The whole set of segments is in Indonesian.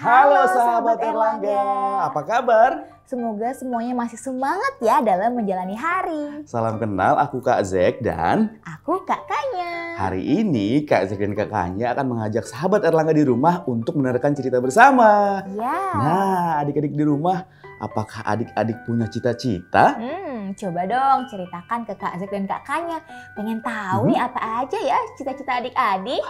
Halo sahabat Erlangga, apa kabar? Semoga semuanya masih semangat ya dalam menjalani hari. Salam kenal, aku Kak Zek dan aku Kak Kanya. Hari ini Kak Zek dan Kak Kanya akan mengajak sahabat Erlangga di rumah untuk menerangkan cerita bersama. Ya. Nah, adik-adik di rumah, apakah adik-adik punya cita-cita? Coba dong ceritakan ke Kak Zek dan Kak Kanya. Pengen tahu nih apa aja ya cita-cita adik-adik?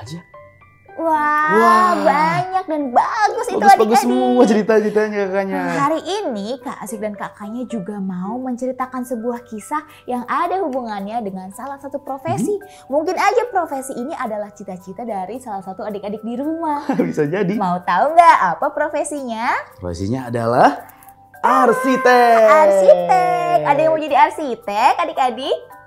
Wah, banyak dan bagus itu adik-adik. Bagus semua cerita-ceritanya kakaknya. Hari ini Kak Asik dan Kak Kanya juga mau menceritakan sebuah kisah yang ada hubungannya dengan salah satu profesi. Mungkin aja profesi ini adalah cita-cita dari salah satu adik-adik di rumah. Bisa jadi. Mau tahu nggak apa profesinya? Profesinya adalah arsitek. Arsitek. Ada yang mau jadi arsitek adik-adik?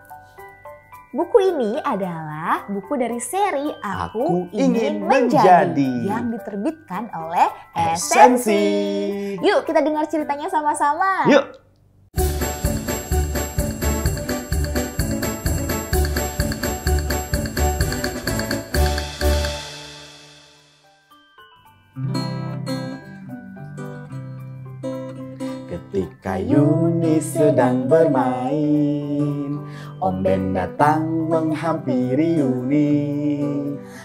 Buku ini adalah buku dari seri Aku Ingin Menjadi yang diterbitkan oleh Esensi. Yuk kita dengar ceritanya sama-sama. Yuk. Ketika Yuni sedang bermain, Om Ben datang menghampiri Yuni.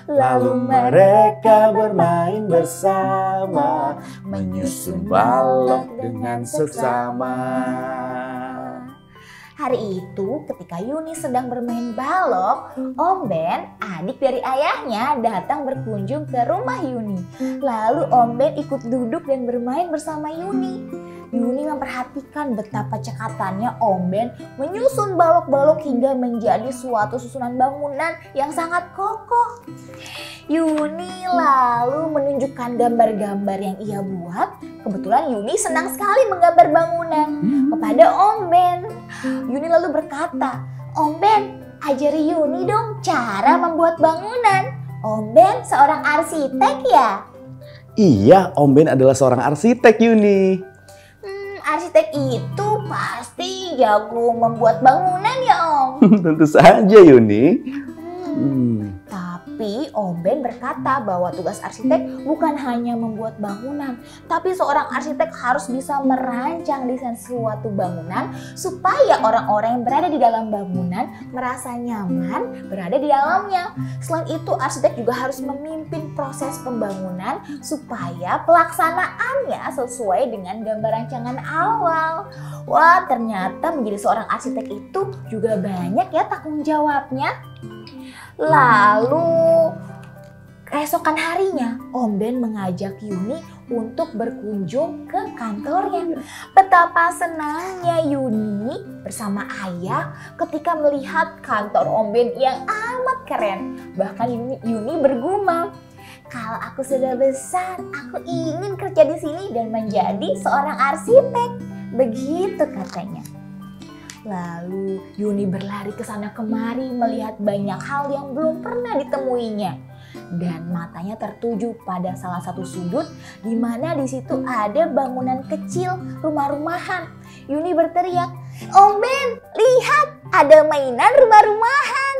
Lalu mereka bermain bersama, menyusun balok dengan seksama. Hari itu ketika Yuni sedang bermain balok, Om Ben, adik dari ayahnya, datang berkunjung ke rumah Yuni. Lalu Om Ben ikut duduk dan bermain bersama Yuni. Yuni memperhatikan betapa cekatannya Om Ben menyusun balok-balok hingga menjadi suatu susunan bangunan yang sangat kokoh. Yuni lalu menunjukkan gambar-gambar yang ia buat. Kebetulan Yuni senang sekali menggambar bangunan kepada Om Ben. Yuni lalu berkata, "Om Ben, ajari Yuni dong cara membuat bangunan. Om Ben seorang arsitek ya?" Iya, Om Ben adalah seorang arsitek, Yuni. Arsitek itu pasti jago membuat bangunan ya Om. Tentu saja Yuni. Tapi Om Ben berkata bahwa tugas arsitek bukan hanya membuat bangunan, tapi seorang arsitek harus bisa merancang desain suatu bangunan supaya orang-orang yang berada di dalam bangunan merasa nyaman berada di dalamnya. Selain itu, arsitek juga harus memimpin proses pembangunan supaya pelaksanaannya sesuai dengan gambar rancangan awal. Wah, ternyata menjadi seorang arsitek itu juga banyak ya tanggung jawabnya. Lalu keesokan harinya Om Ben mengajak Yuni untuk berkunjung ke kantornya. Betapa senangnya Yuni bersama ayah ketika melihat kantor Om Ben yang amat keren. Bahkan Yuni bergumam, "Kalau aku sudah besar, aku ingin kerja di sini dan menjadi seorang arsitek." Begitu katanya. Lalu Yuni berlari ke sana kemari melihat banyak hal yang belum pernah ditemuinya. Dan matanya tertuju pada salah satu sudut di mana di situ ada bangunan kecil rumah-rumahan. Yuni berteriak, "Om Ben, lihat ada mainan rumah-rumahan."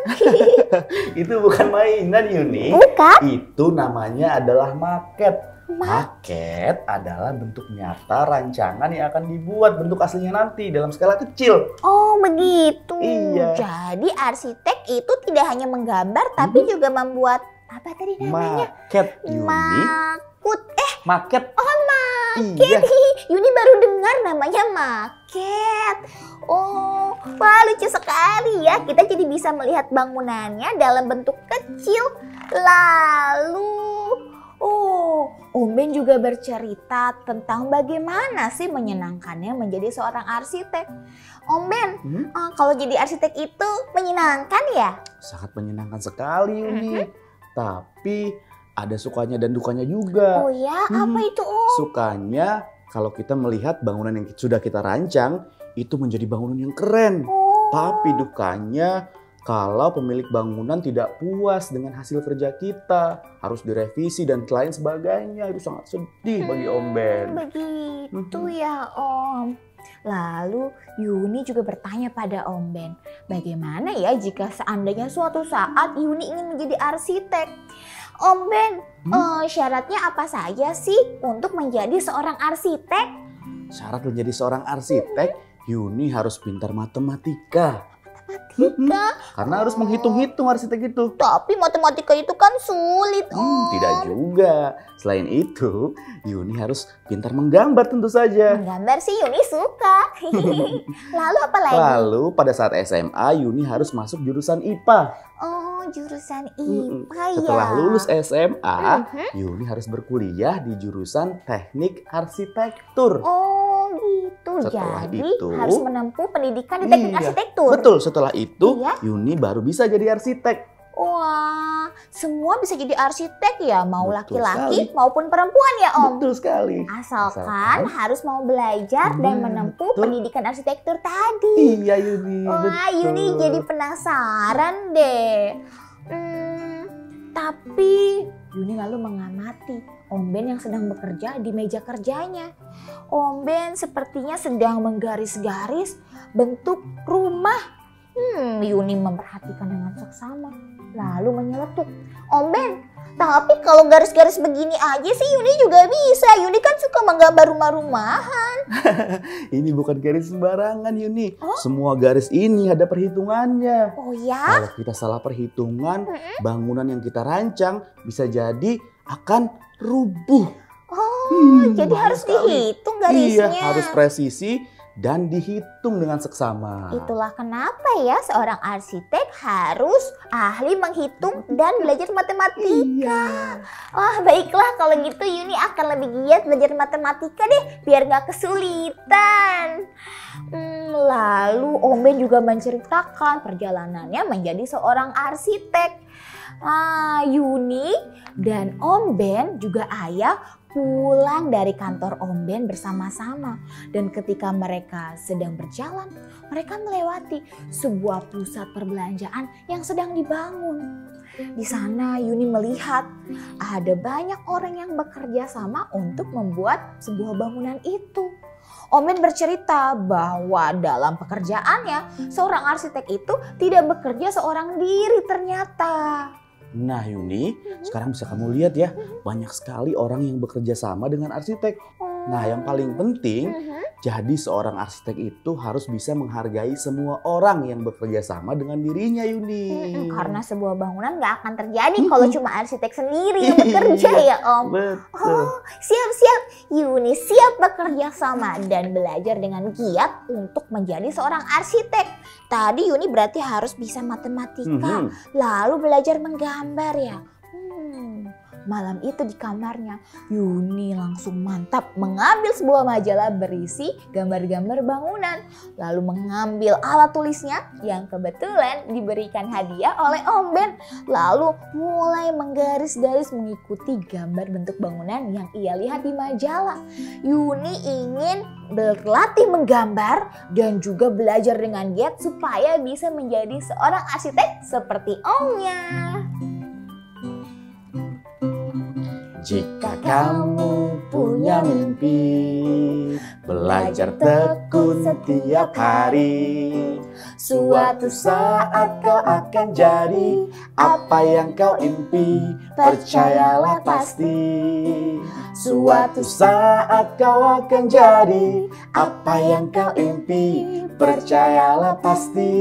Itu bukan mainan Yuni. Bukan? Itu namanya adalah maket. Maket adalah bentuk nyata rancangan yang akan dibuat bentuk aslinya nanti dalam skala kecil. Oh begitu. Iya. Jadi arsitek itu tidak hanya menggambar tapi juga membuat apa tadi namanya? Maket Yuni. Maket. Oh maket. Iya. Yuni baru dengar namanya maket. Oh, wah lucu sekali ya. Kita jadi bisa melihat bangunannya dalam bentuk kecil. Lalu Om Ben juga bercerita tentang bagaimana sih menyenangkannya menjadi seorang arsitek. Om Ben, kalau jadi arsitek itu menyenangkan ya? Sangat menyenangkan sekali Yuni. Tapi ada sukanya dan dukanya juga. Oh ya, apa itu Om? Sukanya kalau kita melihat bangunan yang sudah kita rancang itu menjadi bangunan yang keren. Tapi dukanya kalau pemilik bangunan tidak puas dengan hasil kerja kita, harus direvisi dan lain sebagainya. Itu sangat sedih bagi Om Ben. Begitu ya Om. Lalu Yuni juga bertanya pada Om Ben, bagaimana ya jika seandainya suatu saat Yuni ingin menjadi arsitek? Om Ben, syaratnya apa saja sih untuk menjadi seorang arsitek? Syarat menjadi seorang arsitek, Yuni harus pintar matematika. Matematika? Karena harus menghitung-hitung arsitek itu. Tapi matematika itu kan sulit, Om. Tidak juga. Selain itu, Yuni harus pintar menggambar tentu saja. Menggambar sih Yuni suka. Lalu apa lagi? Lalu pada saat SMA, Yuni harus masuk jurusan IPA. Oh, jurusan IPA ya. Setelah lulus SMA, Yuni harus berkuliah di jurusan teknik arsitektur. Oh gitu, Setelah jadi itu, harus menempuh pendidikan di teknik arsitektur. Betul, setelah itu Iya. Yuni baru bisa jadi arsitek. Wah, semua bisa jadi arsitek ya, mau Betul laki-laki sekali. maupun perempuan ya Om. Betul sekali. Asalkan harus mau belajar dan menempuh betul. pendidikan arsitektur tadi. Iya Yuni, Wah, betul. Yuni jadi penasaran deh. Tapi Yuni lalu mengamati Om Ben yang sedang bekerja di meja kerjanya. Om Ben sepertinya sedang menggaris-garis bentuk rumah. Yuni memperhatikan dengan seksama, lalu menyeletuk. Om Ben, tapi kalau garis-garis begini aja sih Yuni juga bisa. Yuni kan suka menggambar rumah-rumahan. Ini bukan garis sembarangan Yuni. Semua garis ini ada perhitungannya. Oh ya? Kalau kita salah perhitungan, bangunan yang kita rancang bisa jadi akan rubuh. Oh, jadi harus sekali. dihitung garisnya. Iya, harus presisi dan dihitung dengan seksama. Itulah kenapa ya seorang arsitek harus ahli menghitung dan belajar matematika. Iya. Wah, baiklah kalau gitu Yuni akan lebih giat belajar matematika deh biar gak kesulitan. Lalu Om Ben juga menceritakan perjalanannya menjadi seorang arsitek. Yuni dan Om Ben juga ayah pulang dari kantor Om Ben bersama-sama. Dan ketika mereka sedang berjalan, mereka melewati sebuah pusat perbelanjaan yang sedang dibangun. Di sana Yuni melihat ada banyak orang yang bekerja sama untuk membuat sebuah bangunan itu. Om Ben bercerita bahwa dalam pekerjaannya seorang arsitek itu tidak bekerja seorang diri ternyata. Nah Yuni, sekarang bisa kamu lihat ya, banyak sekali orang yang bekerja sama dengan arsitek. Nah yang paling penting, jadi seorang arsitek itu harus bisa menghargai semua orang yang bekerja sama dengan dirinya Yuni. Karena sebuah bangunan gak akan terjadi kalau cuma arsitek sendiri yang bekerja ya Om. Betul. Siap-siap, Yuni siap bekerja sama dan belajar dengan giat untuk menjadi seorang arsitek. Tadi Yuni berarti harus bisa matematika, lalu belajar menggambar ya. Malam itu di kamarnya, Yuni langsung mantap mengambil sebuah majalah berisi gambar-gambar bangunan. Lalu mengambil alat tulisnya yang kebetulan diberikan hadiah oleh Om Ben. Lalu mulai menggaris-garis mengikuti gambar bentuk bangunan yang ia lihat di majalah. Yuni ingin berlatih menggambar dan juga belajar dengan giat supaya bisa menjadi seorang arsitek seperti omnya. Jika kamu punya mimpi, belajar tekun setiap hari, suatu saat kau akan jadi apa yang kau impi, percayalah pasti. Suatu saat kau akan jadi apa yang kau impi, percayalah pasti.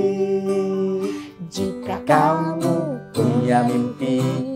Jika kamu punya mimpi,